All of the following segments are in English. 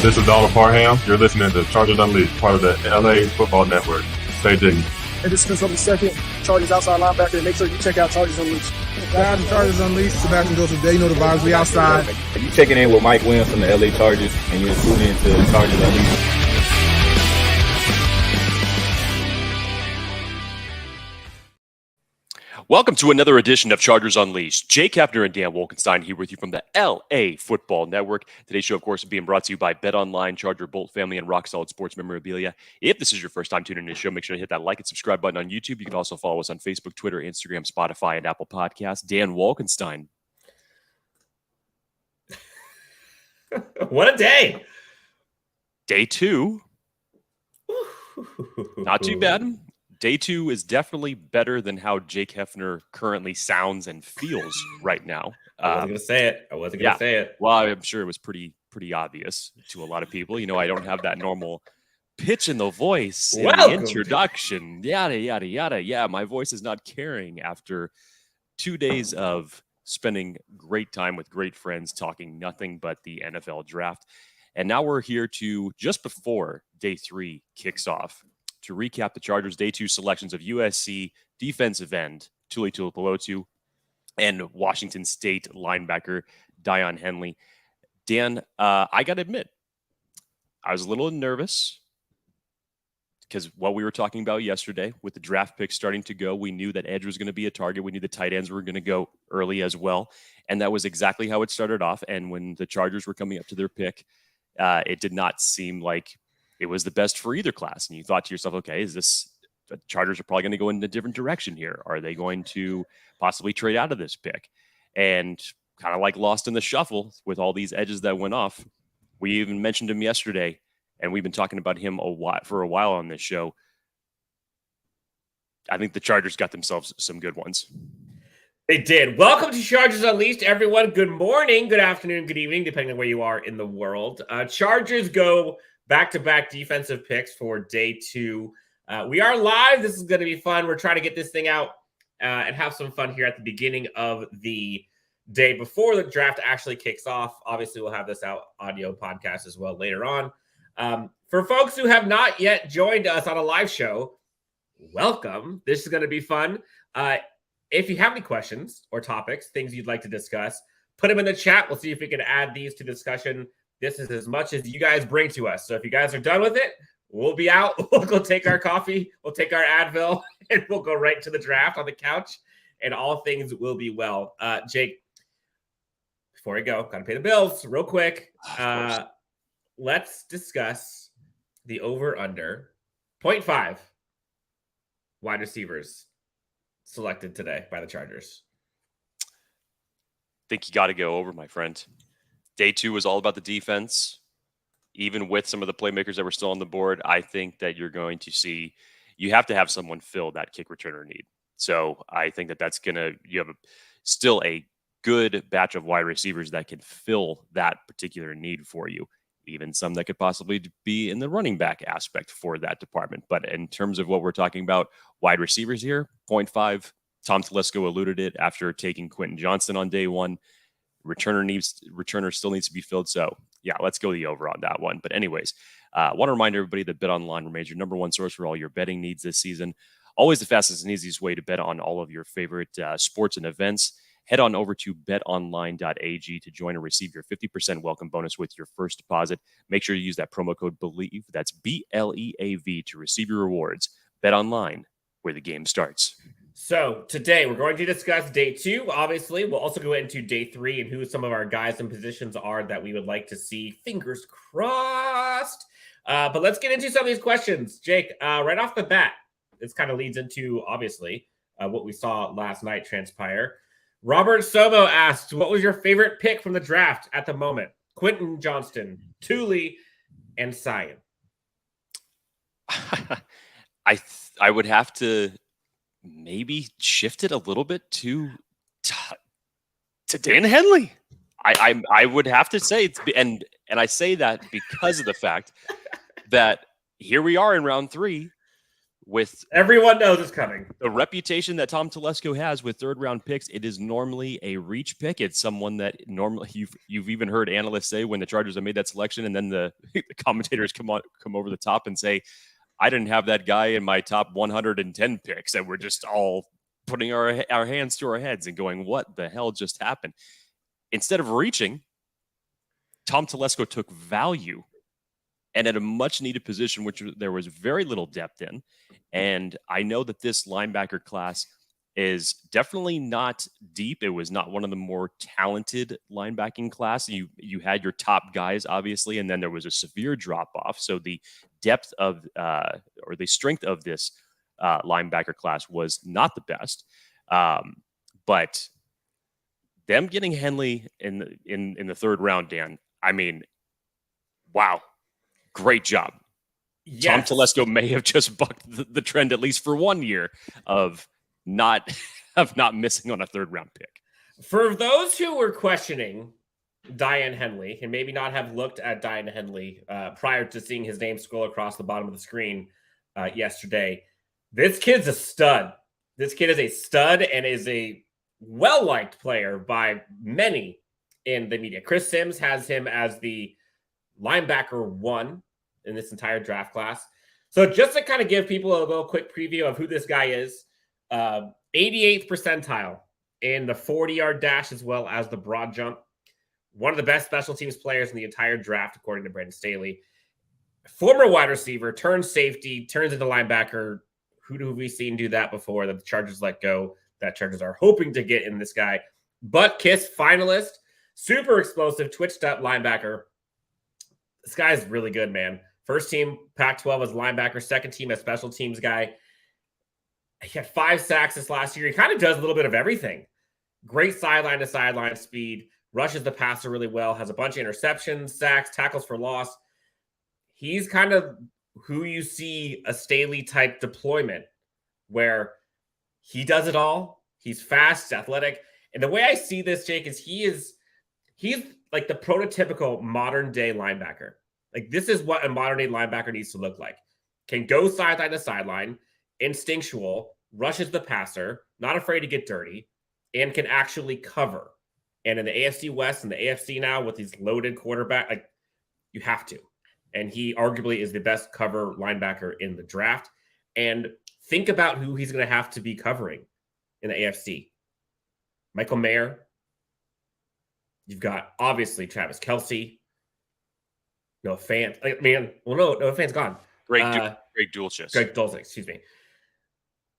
This is Donald Parham. You're listening to Chargers Unleashed, part of the LA Football Network. Stay tuned. And this is the second Chargers outside linebacker. Make sure you check out Chargers Unleashed. Guys, the Chargers Unleashed. Sebastian Joseph, they know the vibes. We outside. You checking in with Mike Williams from the LA Chargers, and you're tuning into Chargers Unleashed. Welcome to another edition of Chargers Unleashed. Jake Hefner and Dan Wolkenstein here with you from the LA Football Network. Today's show, of course, is being brought to you by BetOnline, Charger Bolt Family, and Rock Solid Sports Memorabilia. If this is your first time tuning in to the show, make sure to hit that like and subscribe button on YouTube. You can also follow us on Facebook, Twitter, Instagram, Spotify, and Apple Podcasts. Dan Wolkenstein. What a day. Day two. Not too bad. Day two is definitely better than how Jake Hefner currently sounds and feels right now. I wasn't going to say it. I wasn't going to say it. Well, I'm sure it was pretty obvious to a lot of people. You know, I don't have that normal pitch in the voice in the introduction. Yada, yada, yada. Yeah, my voice is not carrying after 2 days of spending great time with great friends talking nothing but the NFL draft. And now we're here to, just before day three kicks off, to recap the Chargers' day two selections of USC defensive end Tuli Tuipulotu and Washington State linebacker Daiyan Henley. Dan, I got to admit, I was a little nervous because what we were talking about yesterday with the draft picks starting to go, we knew that edge was going to be a target. We knew the tight ends were going to go early as well. And that was exactly how it started off. And when the Chargers were coming up to their pick, it did not seem like it was the best for either class. And you thought to yourself, okay, is this the Chargers are probably going to go in a different direction here? Are they going to possibly trade out of this pick? And kind of like lost in the shuffle with all these edges that went off. We even mentioned him yesterday, and we've been talking about him for a while on this show. I think the Chargers got themselves some good ones. They did. Welcome to Chargers Unleashed, everyone. Good morning, good afternoon, good evening, depending on where you are in the world. Chargers go back-to-back defensive picks for day two. We are live. This is going to be fun. We're trying to get this thing out and have some fun here at the beginning of the day before the draft actually kicks off. Obviously, we'll have this out audio podcast as well later on. For folks who have not yet joined us on a live show, welcome. This is going to be fun. If you have any questions or topics, things you'd like to discuss, put them in the chat. We'll see if we can add these to discussion. This is as much as you guys bring to us. So if you guys are done with it, we'll be out. We'll go take our coffee. We'll take our Advil, and we'll go right to the draft on the couch, and all things will be well. Jake, before we go, got to pay the bills real quick. Let's discuss the over-under 0.5 wide receivers selected today by the Chargers. Think you got to go over, my friend. Day two was all about the defense. Even with some of the playmakers that were still on the board, I think that you're going to see, you have to have someone fill that kick returner need. So I think that that's going to, you have still a good batch of wide receivers that can fill that particular need for you. Even some that could possibly be in the running back aspect for that department. But in terms of what we're talking about, wide receivers here, 0.5. Tom Telesco alluded it after taking Quentin Johnston on day one. Returner still needs to be filled. So yeah, let's go the over on that one. But anyways, I want to remind everybody that BetOnline remains your number one source for all your betting needs this season. Always the fastest and easiest way to bet on all of your favorite sports and events. Head on over to betonline.ag to join and receive your 50% welcome bonus with your first deposit. Make sure you use that promo code BELIEVE. That's BLEAV to receive your rewards. BetOnline, where the game starts. So today we're going to discuss day two. Obviously, we'll also go into day three and who some of our guys and positions are that we would like to see. Fingers crossed. But let's get into some of these questions. Jake, right off the bat, this kind of leads into, obviously, what we saw last night transpire. Robert Somo asks, what was your favorite pick from the draft at the moment? Quentin Johnston, Tuli, and Sion. I would have to maybe shift it a little bit to Dan Henley. I would have to say it's, and I say that because of the fact that here we are in round three. with Everyone knows it's coming. the reputation that Tom Telesco has with third-round picks, it is normally a reach pick. It's someone that normally you've even heard analysts say when the Chargers have made that selection, and then the commentators come over the top and say, "I didn't have that guy in my top 110 picks," and we're just all putting our hands to our heads and going, "What the hell just happened?" Instead of reaching, Tom Telesco took value and at a much needed position, which there was very little depth in. And I know that this linebacker class is definitely not deep. It was not one of the more talented linebacking class. You had your top guys, obviously, and then there was a severe drop off. So the depth of or the strength of this linebacker class was not the best. But them getting Henley in the third round, Dan, I mean, wow. Great job. Yes. Tom Telesco may have just bucked the trend, at least for 1 year, of not missing on a third round pick. For those who were questioning Daiyan Henley and maybe not have looked at Daiyan Henley prior to seeing his name scroll across the bottom of the screen yesterday, this kid's a stud. This kid is a stud and is a well-liked player by many in the media. Chris Sims has him as the linebacker 1 in this entire draft class. So just to kind of give people a little quick preview of who this guy is, 88th percentile in the 40-yard dash as well as the broad jump. One of the best special teams players in the entire draft, according to Brandon Staley. Former wide receiver, turns safety, turns into linebacker. Who have we seen do that before that the Chargers let go, that Chargers are hoping to get in this guy? Butt Kiss finalist, super explosive, twitched up linebacker. This guy's really good, man. First team Pac-12 as linebacker, second team as special teams guy. He had 5 sacks this last year. He kind of does a little bit of everything. Great sideline to sideline speed, rushes the passer really well, has a bunch of interceptions, sacks, tackles for loss. He's kind of who you see a Staley type deployment where he does it all. He's fast, athletic. And the way I see this, Jake, is he's like the prototypical modern day linebacker. Like this is what a modern day linebacker needs to look like. Can go sideline to sideline, instinctual, rushes the passer, not afraid to get dirty, and can actually cover. And in the AFC West and the AFC now with these loaded quarterback, like you have to. And he arguably is the best cover linebacker in the draft. And think about who he's going to have to be covering in the AFC. Michael Mayer. You've got, obviously, Travis Kelce. Noah Fant. Noah Fant's gone. Greg Dulcich. Greg Dulcich, excuse me.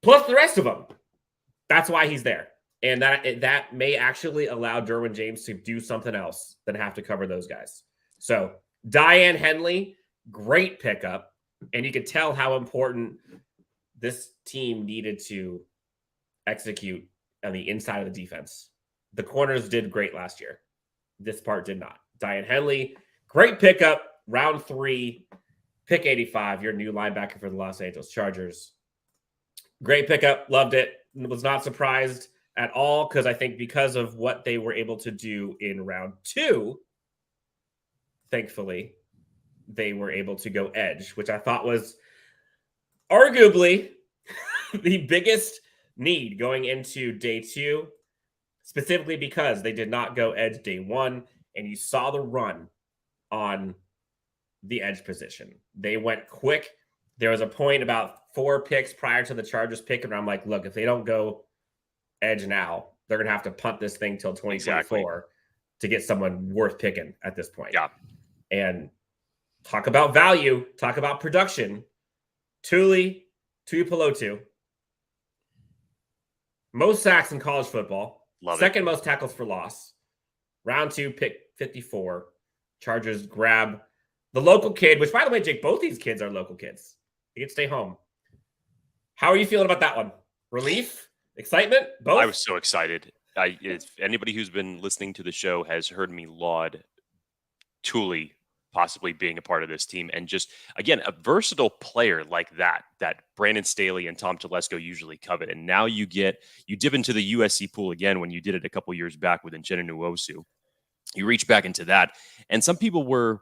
Plus the rest of them. That's why he's there. And that may actually allow Derwin James to do something else than have to cover those guys. So, Daiyan Henley, great pickup. And you could tell how important this team needed to execute on the inside of the defense. The corners did great last year. This part did not. Daiyan Henley, great pickup, round 3, pick 85, your new linebacker for the Los Angeles Chargers. Great pickup, loved it. Was not surprised at all because of what they were able to do in round 2. Thankfully, they were able to go edge, which I thought was arguably the biggest need going into day 2, specifically because they did not go edge day 1, and you saw the run on the edge position. They went quick. There was a point about 4 picks prior to the Chargers pick, and I'm like, look, if they don't go edge now, they're going to have to punt this thing till 2024 to get someone worth picking at this point. Yeah. And talk about value, talk about production. Tuli Tuipulotu, most sacks in college football. Second most tackles for loss. Round 2, pick 54. Chargers grab the local kid, which, by the way, Jake, both these kids are local kids. They can stay home. How are you feeling about that one? Relief? Excitement? Both? I was so excited. If anybody who's been listening to the show has heard me laud Tuli possibly being a part of this team, and just, again, a versatile player like that Brandon Staley and Tom Telesco usually covet. And now you dip into the USC pool again when you did it a couple years back with Uchenna Nwosu. You reach back into that, and some people were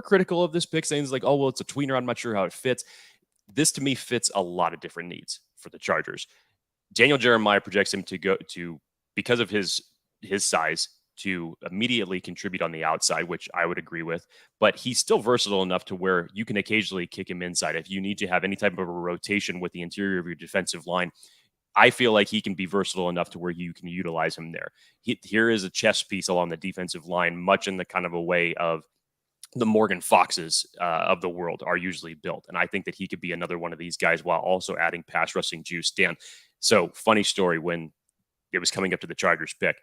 critical of this pick, saying it's like, oh, well, it's a tweener. I'm not sure how it fits. this to me fits a lot of different needs for the Chargers. Daniel Jeremiah projects him to go to, because of his size, to immediately contribute on the outside, which I would agree with, but he's still versatile enough to where you can occasionally kick him inside. If you need to have any type of a rotation with the interior of your defensive line, I feel like he can be versatile enough to where you can utilize him there. Here is a chess piece along the defensive line, much in the kind of a way of the Morgan Foxes of the world are usually built. And I think that he could be another one of these guys while also adding pass rushing juice. Dan, so funny story, when it was coming up to the Chargers pick,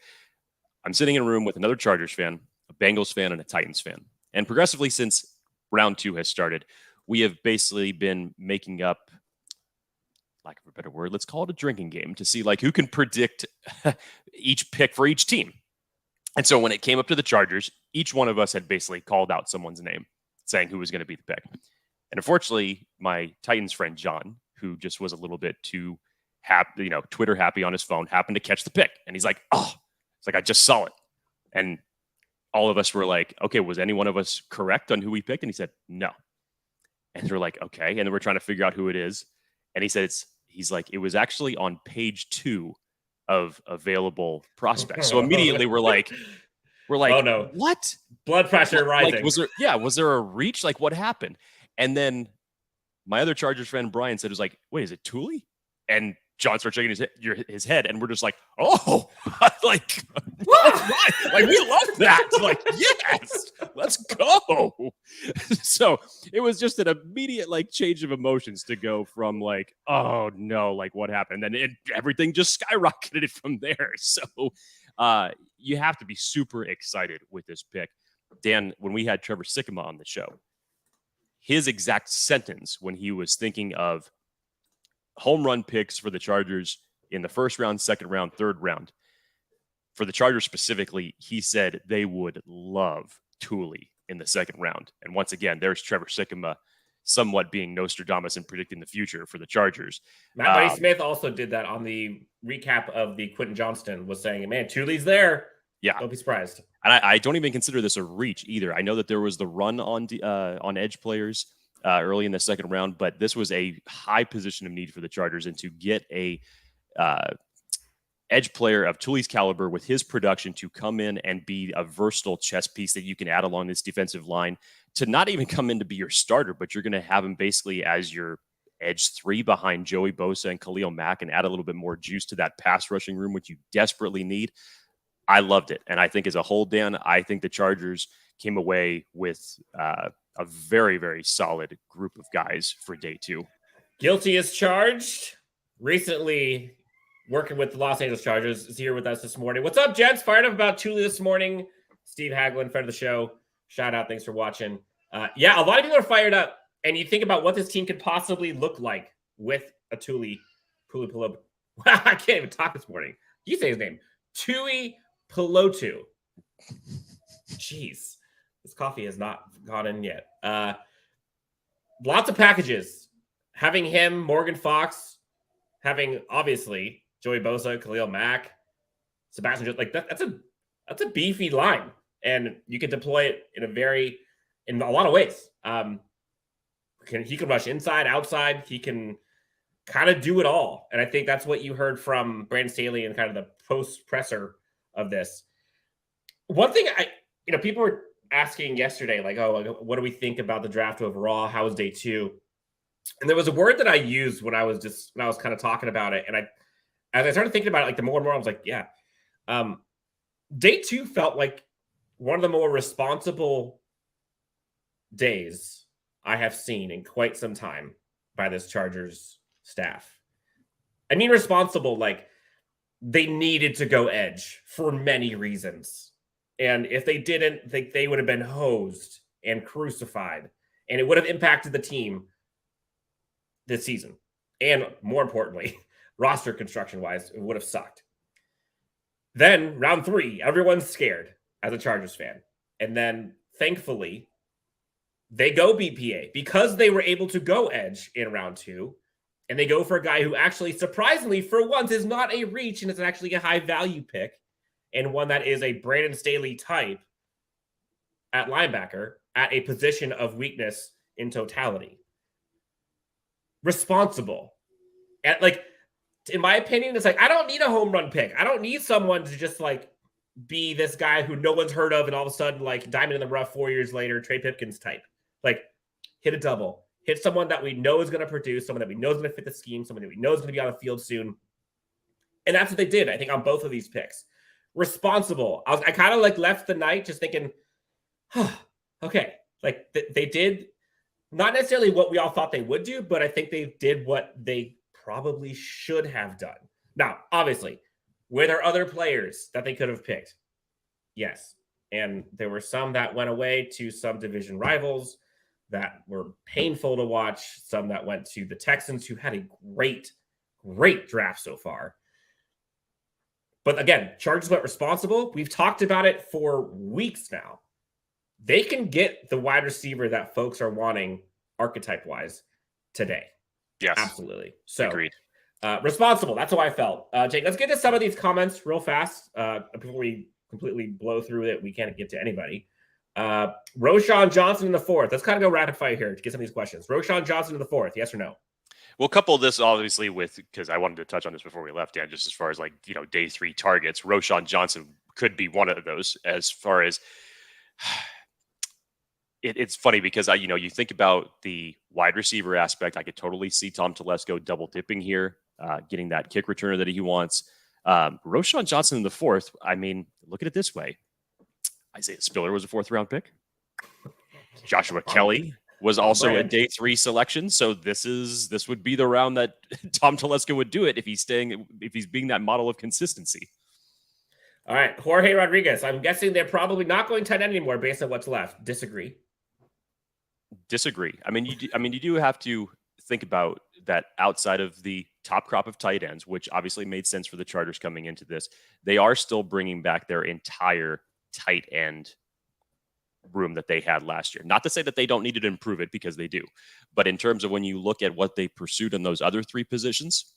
I'm sitting in a room with another Chargers fan, a Bengals fan, and a Titans fan. And progressively, since round 2 has started, we have basically been making up, lack of a better word, let's call it a drinking game, to see like who can predict each pick for each team. And so when it came up to the Chargers, each one of us had basically called out someone's name, saying who was going to be the pick. And unfortunately, my Titans friend, John, who just was a little bit too happy, Twitter happy on his phone, happened to catch the pick. And he's like, oh, it's like, I just saw it. And all of us were like, okay, was any one of us correct on who we picked? And he said, no. And we're like, okay. And then we're trying to figure out who it is. And he said, he's like, it was actually on page 2 of available prospects. So immediately we're like, oh no, what? Blood pressure rising. Like, was there a reach? Like, what happened? And then my other Chargers friend, Brian, said, it was like, wait, is it Thule? And John starts shaking his head, and we're just like, oh, like, like, we love that. Like, yes, let's go. So it was just an immediate like change of emotions to go from like, oh no, like what happened? And then everything just skyrocketed from there. So you have to be super excited with this pick. Dan, when we had Trevor Sikkema on the show, his exact sentence when he was thinking of home run picks for the Chargers in the first round, second round, third round. For the Chargers specifically, he said they would love Thule in the second round. And once again, there's Trevor Sikkema somewhat being Nostradamus and predicting the future for the Chargers. Matt Buddy Smith also did that on the recap of the Quentin Johnston, was saying, man, Thule's there. Yeah. Don't be surprised. And I don't even consider this a reach either. I know that there was the run on edge players early in the second round, but this was a high position of need for the Chargers, and to get a edge player of Thule's caliber with his production to come in and be a versatile chess piece that you can add along this defensive line, to not even come in to be your starter, but you're going to have him basically as your edge 3 behind Joey Bosa and Khalil Mack, and add a little bit more juice to that pass rushing room, which you desperately need. I loved it. And I think as a whole, Dan, I think the Chargers came away with a very, very solid group of guys for day 2. Guilty as charged. Recently working with the Los Angeles Chargers is here with us this morning. What's up, gents? Fired up about Thule this morning. Steve Hagelin, friend of the show. Shout out. Thanks for watching. A lot of people are fired up, and you think about what this team could possibly look like with a Thule. I can't even talk this morning. You say his name. Tui Pelotu. Jeez. This coffee has not gone in yet. Lots of packages. Having him, Morgan Fox, having obviously Joey Bosa, Khalil Mack, Sebastian, like that's a beefy line, and you can deploy it in a lot of ways. He can rush inside, outside. He can kind of do it all, and I think that's what you heard from Brandon Staley and kind of the post presser of this. One thing people were asking yesterday, like, oh, what do we think about the draft overall? How was day 2? And there was a word that I used when I was kind of talking about it. And as I started thinking about it, like the more and more, I was like, yeah, day 2 felt like one of the more responsible days I have seen in quite some time by this Chargers staff. I mean, responsible, like they needed to go edge for many reasons. And if they didn't, they would have been hosed and crucified, and it would have impacted the team this season. And more importantly, roster construction wise, it would have sucked. Then round 3, everyone's scared as a Chargers fan. And then thankfully they go BPA because they were able to go edge in round 2. And they go for a guy who actually, surprisingly, for once, is not a reach, and it's actually a high value pick, and one that is a Brandon Staley type at linebacker at a position of weakness in totality. responsible. And like, in my opinion, it's like, I don't need a home run pick. I don't need someone to just like be this guy who no one's heard of and all of a sudden like diamond in the rough 4 years later, Trey Pipkins type. Like, hit a double. Hit someone that we know is going to produce, someone that we know is going to fit the scheme, someone that we know is going to be on the field soon. And that's what they did, I think, on both of these picks. Responsible. I kind of like left the night just thinking, okay, like they did not necessarily what we all thought they would do, but I think they did what they probably should have done. Now, obviously, were there other players that they could have picked? Yes. And there were some that went away to some division rivals that were painful to watch, some that went to the Texans, who had a great draft so far. But again, Chargers went responsible. We've talked about it for weeks now. They can get the wide receiver that folks are wanting archetype-wise today. Yes. Absolutely. So, agreed. Responsible. That's how I felt. Jake, let's get to some of these comments real fast before we completely blow through it. We can't get to anybody. Roschon Johnson in the fourth. Let's kind of go rapid fire here to get some of these questions. Roschon Johnson in the fourth. Yes or no? We'll couple this obviously with, because I wanted to touch on this before we left, Dan, just as far as like, day 3 targets. Roschon Johnson could be one of those. As far as it's funny because you think about the wide receiver aspect. I could totally see Tom Telesco double dipping here, getting that kick returner that he wants. Roschon Johnson in the fourth. I mean, look at it this way. Isaiah Spiller was a 4th round pick. Joshua Kelly was also a day 3 selection. So this would be the round that Tom Telesco would do it if he's being that model of consistency. All right. Jorge Rodriguez. I'm guessing they're probably not going tight end anymore based on what's left. Disagree. I mean, you do have to think about that outside of the top crop of tight ends, which obviously made sense for the Chargers coming into this. They are still bringing back their entire tight end room that they had last year. Not to say that they don't need to improve it, because they do. But in terms of when you look at what they pursued in those other 3 positions,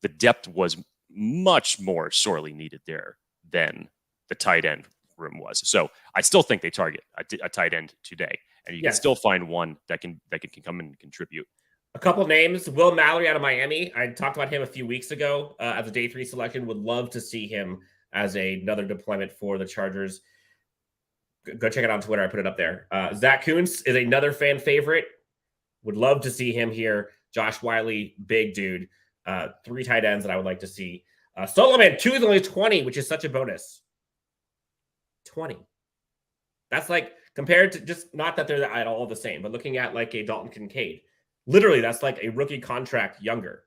the depth was much more sorely needed there than the tight end room was. So I still think they target a tight end today, and you can still find one that can come and contribute. A couple names. Will Mallory out of Miami. I talked about him a few weeks ago as a day 3 selection. Would love to see him as another deployment for the Chargers. Go check it out on Twitter. I put it up there. Zach Kuntz is another fan favorite. Would love to see him here. Josh Wiley, big dude. 3 tight ends that I would like to see. Solomon, 2 is only 20, which is such a bonus. 20. That's like, compared to, just not that they're at all the same, but looking at like a Dalton Kincaid. Literally, that's like a rookie contract younger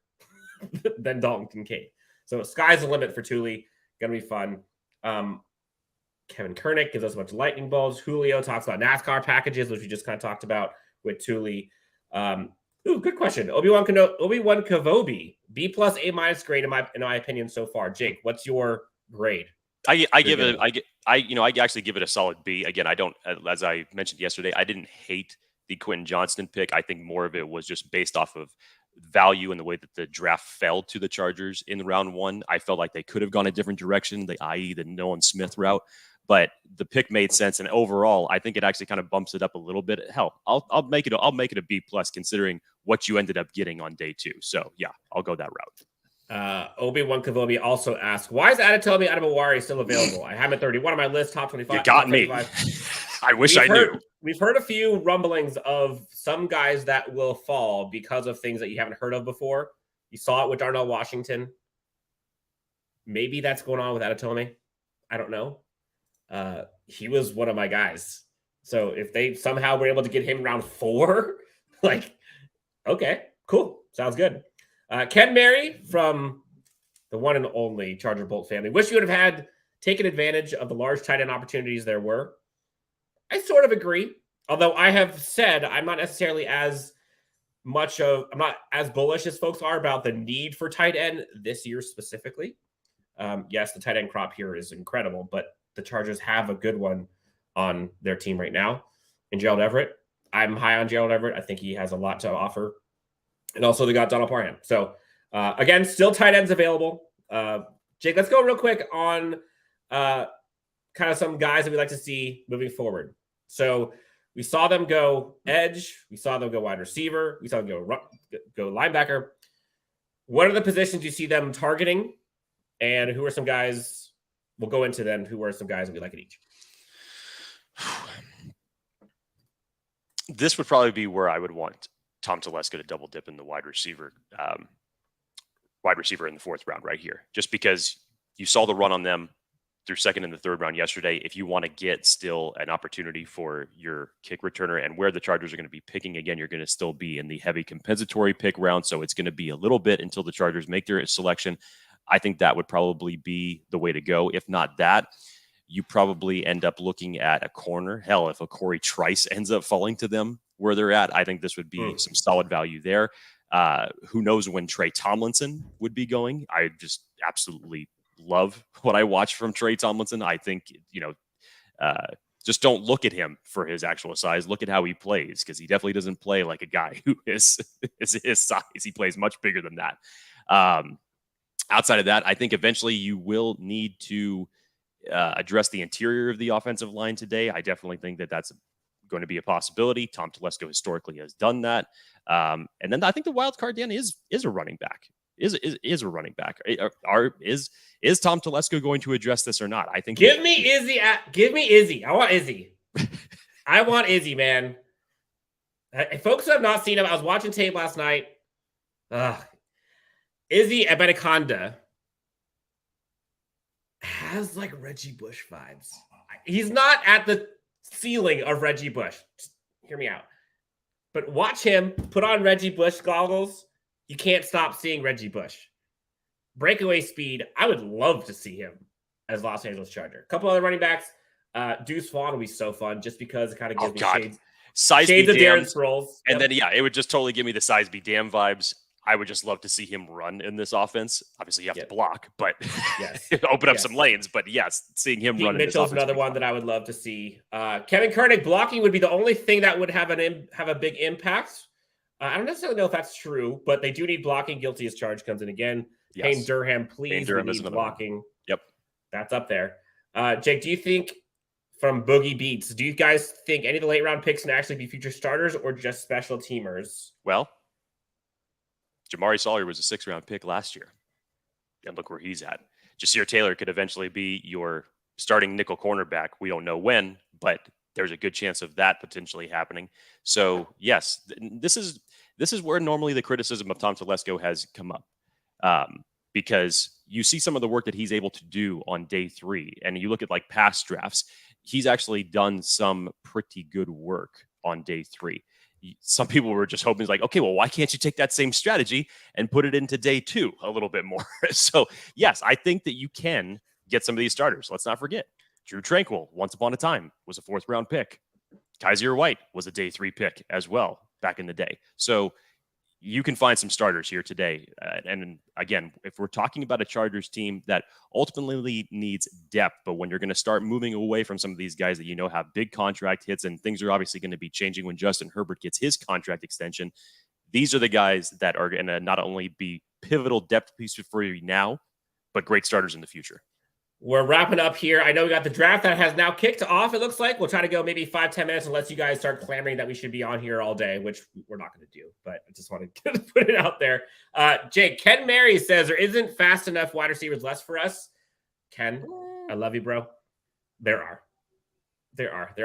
than Dalton Kincaid. So sky's the limit for Thule. Gonna be fun. Kevin Kernick gives us a bunch of lightning bolts. Julio talks about NASCAR packages, which we just kind of talked about with Thule. Good question. Obi-Wan Kavobi, B+ A- grade in my opinion so far. Jake, what's your grade? I actually give it a solid B. Again, I don't, as I mentioned yesterday, I didn't hate the Quentin Johnston pick. I think more of it was just based off of value and the way that the draft fell to the Chargers in round 1. I felt like they could have gone a different direction, i.e. the Nolan Smith route, but the pick made sense. And overall, I think it actually kind of bumps it up a little bit. Hell, I'll make it a B+ considering what you ended up getting on day 2. So yeah, I'll go that route. Obi-Wan Kavobi also asked, why is Adetomi Adebawari still available? I have him at 31 on my list, top 25. You got me. I wish I knew. We've heard a few rumblings of some guys that will fall because of things that you haven't heard of before. You saw it with Darnell Washington. Maybe that's going on with Adetomi. I don't know. He was one of my guys. So if they somehow were able to get him round 4, like, okay, cool. Sounds good. Ken Mary from the one and only Charger Bolt family. Wish you would have taken advantage of the large tight end opportunities there were. I sort of agree. Although I have said I'm not necessarily I'm not as bullish as folks are about the need for tight end this year specifically. Yes, the tight end crop here is incredible, but the Chargers have a good one on their team right now in Gerald Everett. I'm high on Gerald Everett. I think he has a lot to offer. And also they got Donald Parham. So again, still tight ends available. Jake, let's go real quick on kind of some guys that we like to see moving forward. So We saw them go edge. We saw them go wide receiver. We saw them go linebacker. What are the positions you see them targeting? And who are some guys? We'll go into them. Who are some guys that we like at each? This would probably be where I would want Tom Telesco to double dip in the wide receiver in the 4th round right here, just because you saw the run on them through 2nd and the 3rd round yesterday. If you want to get still an opportunity for your kick returner and where the Chargers are going to be picking again, you're going to still be in the heavy compensatory pick round. So it's going to be a little bit until the Chargers make their selection. I think that would probably be the way to go. If not that, you probably end up looking at a corner. Hell, if a Corey Trice ends up falling to them where they're at, I think this would be some solid value there. Who knows when Trey Tomlinson would be going? I just absolutely love what I watch from Trey Tomlinson. I think, just don't look at him for his actual size. Look at how he plays, because he definitely doesn't play like a guy who is his size. He plays much bigger than that. Outside of that, I think eventually you will need to address the interior of the offensive line today. I definitely think that that's going to be a possibility. Tom Telesco historically has done that. And then I think the wild card, Dan, is a running back. Is a running back. Is Tom Telesco going to address this or not? I think. Give me Izzy. I want Izzy. I want Izzy, man. Folks who have not seen him, I was watching tape last night. Izzy Abanikanda has like Reggie Bush vibes. He's not at the ceiling of Reggie Bush. Just hear me out. But watch him put on Reggie Bush goggles. You can't stop seeing Reggie Bush. Breakaway speed. I would love to see him as Los Angeles Charger. A couple other running backs. Deuce Vaughn will be so fun just because it kind of gives me shades of Darren Sproles. And then, it would just totally give me the size be damn vibes. I would just love to see him run in this offense. Obviously, you have to block, but open up some lanes. But yes, seeing him run. Mitchell's another one that I would love to see. Kevin Koenig blocking would be the only thing that would have a big impact. I don't necessarily know if that's true, but they do need blocking. Guilty as charged comes in again. Yes. Payne Durham, please. We need blocking. Yep. That's up there. Jake, do you think from Boogie Beats, do you guys think any of the late round picks can actually be future starters or just special teamers? Well, Jamari Sawyer was a 6th round pick last year. And look where he's at. Jasir Taylor could eventually be your starting nickel cornerback. We don't know when, but there's a good chance of that potentially happening. So yes, this is where normally the criticism of Tom Telesco has come up, because you see some of the work that he's able to do on day 3, and you look at like past drafts, he's actually done some pretty good work on day 3. Some people were just hoping, like, okay, well, why can't you take that same strategy and put it into day 2 a little bit more? So yes, I think that you can get some of these starters. Let's not forget, Drew Tranquil, once upon a time, was a 4th round pick. Kaiser White was a day 3 pick as well back in the day. So you can find some starters here today. And again, if we're talking about a Chargers team that ultimately needs depth, but when you're going to start moving away from some of these guys that have big contract hits, and things are obviously going to be changing when Justin Herbert gets his contract extension, these are the guys that are going to not only be pivotal depth pieces for you now, but great starters in the future. We're wrapping up here. I know we got the draft that has now kicked off, it looks like. We'll try to go maybe 5-10 minutes unless you guys start clamoring that we should be on here all day, which we're not going to do, but I just want to put it out there. Jake, Ken Mary says there isn't fast enough wide receivers left for us. Ken, I love you, bro. There are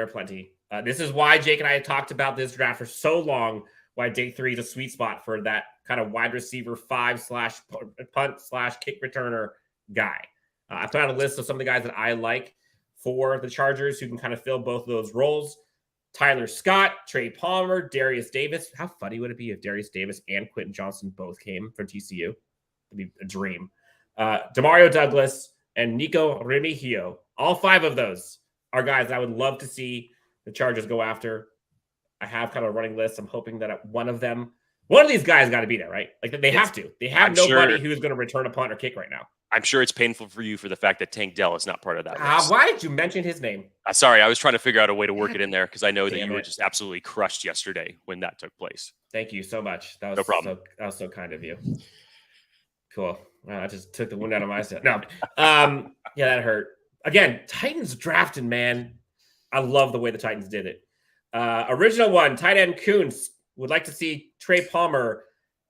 plenty. This is why Jake and I had talked about this draft for so long, why day 3 is a sweet spot for that kind of wide receiver 5/punt/kick returner guy. I put out a list of some of the guys that I like for the Chargers who can kind of fill both of those roles. Tyler Scott, Trey Palmer, Darius Davis. How funny would it be if Darius Davis and Quentin Johnson both came from TCU? It'd be a dream. Demario Douglas and Nico Remigio. All 5 of those are guys that I would love to see the Chargers go after. I have kind of a running list. I'm hoping that one of these guys got to be there, right? Like they have to. They have nobody who's going to return a punt or kick right now. I'm sure it's painful for you for the fact that Tank Dell is not part of that list. Why did you mention his name? Sorry, I was trying to figure out a way to work it in there because I know that you were just absolutely crushed yesterday when that took place. Thank you so much. That was no problem. That was so kind of you. Cool. Wow, I just took the wind out of my sail. No. Yeah, that hurt. Again, Titans drafting, man. I love the way the Titans did it. Original one, tight end Coons would like to see Trey Palmer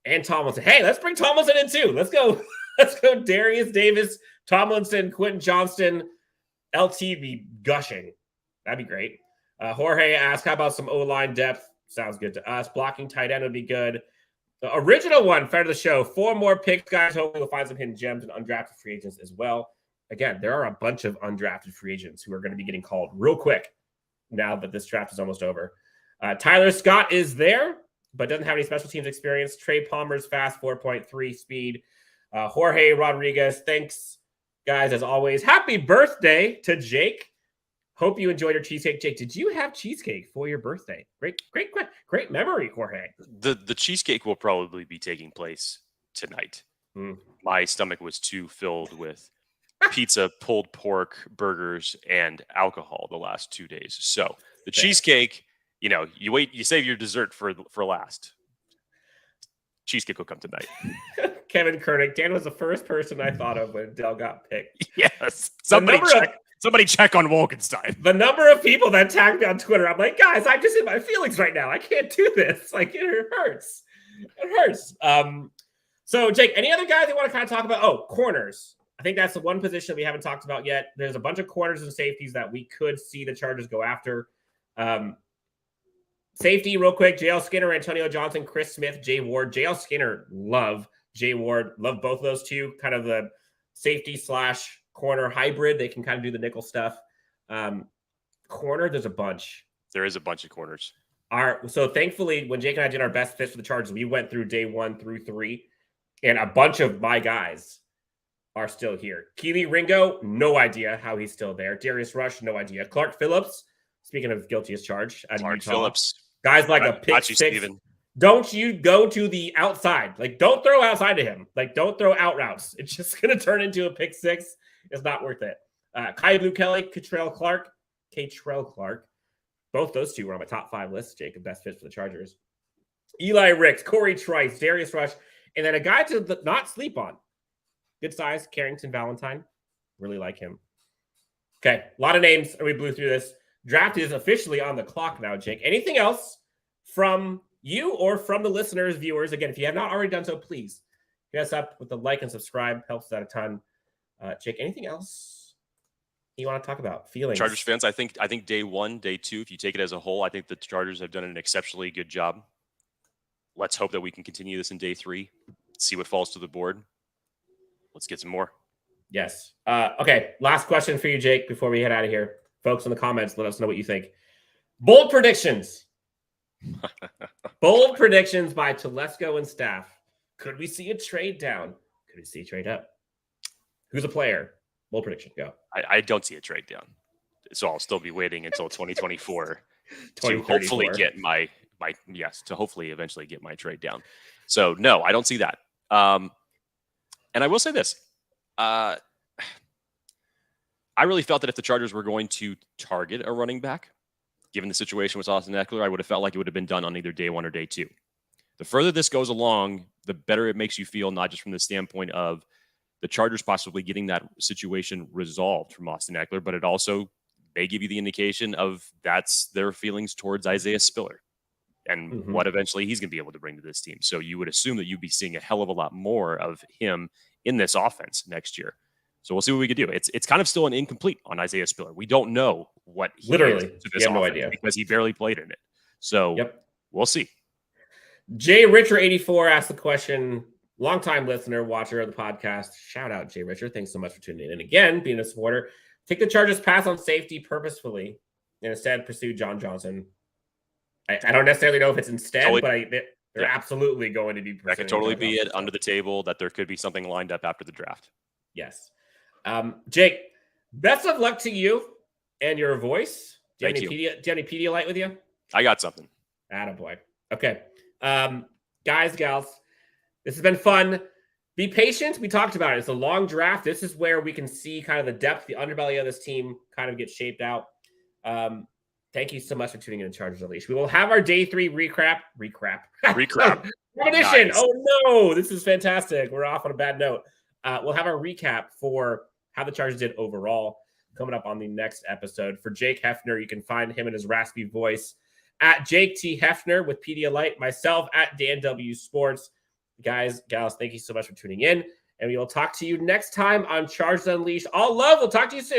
and Tomlinson. Hey, let's bring Tomlinson in too. Let's go. Let's go. Darius Davis, Tomlinson, Quentin Johnston, LT be gushing. That'd be great. Jorge asked, how about some O-line depth? Sounds good to us. Blocking tight end would be good. The original one, friend of the show, 4 more picks, guys. Hopefully we'll find some hidden gems and undrafted free agents as well. Again, there are a bunch of undrafted free agents who are going to be getting called real quick now that this draft is almost over. Tyler Scott is there, but doesn't have any special teams experience. Trey Palmer's fast, 4.3 speed. Jorge Rodriguez, thanks, guys, as always. Happy birthday to Jake. Hope you enjoyed your cheesecake. Jake, did you have cheesecake for your birthday? Great memory, Jorge. The cheesecake will probably be taking place tonight. My stomach was too filled with pizza, pulled pork, burgers, and alcohol the last 2 days. So the cheesecake, you save your dessert for last. Cheesecake will come tonight. Kevin Koenig. Dan was the first person I thought of when Dell got picked. Yes. Somebody check on Wolkenstein. The number of people that tagged me on Twitter, I'm like, guys, I'm just in my feelings right now. I can't do this. Like, it hurts. It hurts. So, Jake, any other guys you want to kind of talk about? Oh, corners. I think that's the one position we haven't talked about yet. There's a bunch of corners and safeties that we could see the Chargers go after. Safety, real quick, JL Skinner, Antonio Johnson, Chris Smith, Jay Ward. JL Skinner, love. Jay Ward, love both of those two. Kind of the safety / corner hybrid. They can kind of do the nickel stuff. Corner, there's a bunch. There is a bunch of corners. So thankfully, when Jake and I did our best fits for the Chargers, we went through day 1 through 3, and a bunch of my guys are still here. Keely Ringo, no idea how he's still there. Darius Rush, no idea. Clark Phillips, speaking of guilty as charged, Clark Phillips. Guys like a pick six. Steven. Don't you go to the outside. Like, don't throw outside to him. Like, don't throw out routes. It's just going to turn into a pick 6. It's not worth it. Kai Blue Kelly, Catrell Clark. Both those two were on my top 5 list, Jake, of best fits for the Chargers. Eli Ricks, Corey Trice, Darius Rush, and then a guy to not sleep on. Good size, Carrington Valentine. Really like him. Okay, a lot of names, and we blew through this. Draft is officially on the clock now, Jake. Anything else from you or from the listeners, viewers? Again, if you have not already done so, please hit us up with the like and subscribe. Helps out a ton. Jake, anything else you want to talk about? Feelings? Chargers fans, I think day 1, day 2, if you take it as a whole, I think the Chargers have done an exceptionally good job. Let's hope that we can continue this in day 3, see what falls to the board. Let's get some more. Yes. Okay, last question for you, Jake, before we head out of here. Folks in the comments, let us know what you think. Bold predictions. Bold predictions by Telesco and staff. Could we see a trade down? Could we see a trade up? Who's a player? Bold prediction. Go. I don't see a trade down. So I'll still be waiting until 2024 to hopefully get my to hopefully eventually get my trade down. So no, I don't see that. And I will say this. I really felt that if the Chargers were going to target a running back, given the situation with Austin Eckler, I would have felt like it would have been done on either day 1 or day 2. The further this goes along, the better it makes you feel, not just from the standpoint of the Chargers possibly getting that situation resolved from Austin Eckler, but it also may give you the indication of that's their feelings towards Isaiah Spiller and what eventually he's going to be able to bring to this team. So you would assume that you'd be seeing a hell of a lot more of him in this offense next year. So we'll see what we could do. It's kind of still an incomplete on Isaiah Spiller. We don't know what he is to this offense no idea because he barely played in it. So we'll see. Jay Richer 84 asked the question. Longtime listener, watcher of the podcast. Shout out, Jay Richer. Thanks so much for tuning in. And again, being a supporter. Take the Chargers pass on safety purposefully and instead pursue John Johnson. I don't necessarily know if it's instead, but they're absolutely going to be. That could totally be it under the table, that there could be something lined up after the draft. Yes. Jake, best of luck to you and your voice. Do you have any Pedialyte with you? I got something. Attaboy. Okay. Guys, gals, this has been fun. Be patient. We talked about it. It's a long draft. This is where we can see kind of the depth, the underbelly of this team kind of get shaped out. Thank you so much for tuning in to Chargers Unleashed. We will have our day 3 recap. Edition. Nice. Oh, no. This is fantastic. We're off on a bad note. We'll have our recap for how the Chargers did overall coming up on the next episode. For Jake Hefner, you can find him in his raspy voice at Jake T. Hefner with Pedialyte, myself at Dan W. Sports. Guys, gals, thank you so much for tuning in. And we will talk to you next time on Chargers Unleashed. All love. We'll talk to you soon.